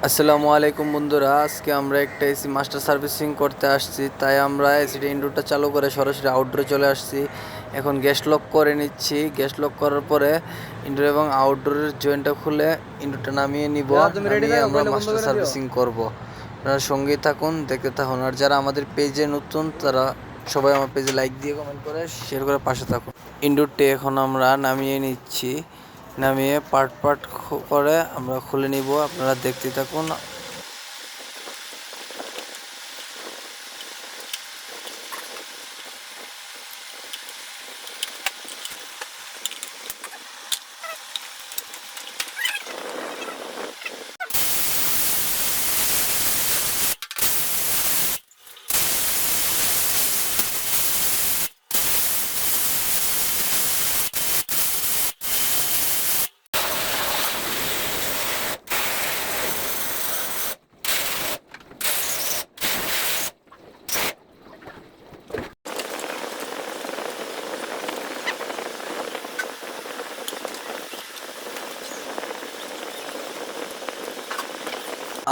আসসালামু আলাইকুম বন্ধুরা, আজকে আমরা একটা এসি মাস্টার সার্ভিসিং করতে আসছি। তাই আমরা এসিটা ইনডোরটা চালু করে সরাসরি আউটডোরে চলে আসছি। এখন গ্যাস লক করে নিচ্ছি। গ্যাস লক করার পরে ইনডোর এবং আউটডোরের জয়েন্টটা খুলে ইনডোরটা নামিয়ে নিব। নামিয়ে আমরা মাস্টার সার্ভিসিং করব। আপনারা সঙ্গেই থাকুন, দেখতে থাকুন। আর যারা আমাদের পেজে নতুন তারা সবাই আমার পেজে লাইক দিয়ে কমেন্ট করে শেয়ার করে পাশে থাকুন। ইনডোরটি এখন আমরা নামিয়ে নিচ্ছি। নামিয়ে পার্ট পার্ট করে আমরা খুলে নিব। আপনারা দেখতে থাকুন।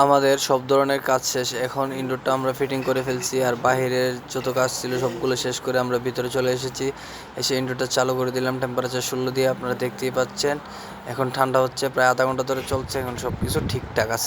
আমাদের সব ধরনের কাজ শেষ। এখন ইনডোরটা আমরা ফিটিং করে ফেলছি। আর বাহিরের যত কাজ ছিল সবগুলো শেষ করে আমরা ভিতরে চলে এসেছি। এসে ইনডোরটা চালু করে দিলাম টেম্পারেচার 16 দিয়ে। আপনারা দেখতেই পাচ্ছেন। এখন ঠান্ডা হচ্ছে, প্রায় আধা ঘন্টা ধরে চলছে। এখন সব কিছু ঠিকঠাক আছে।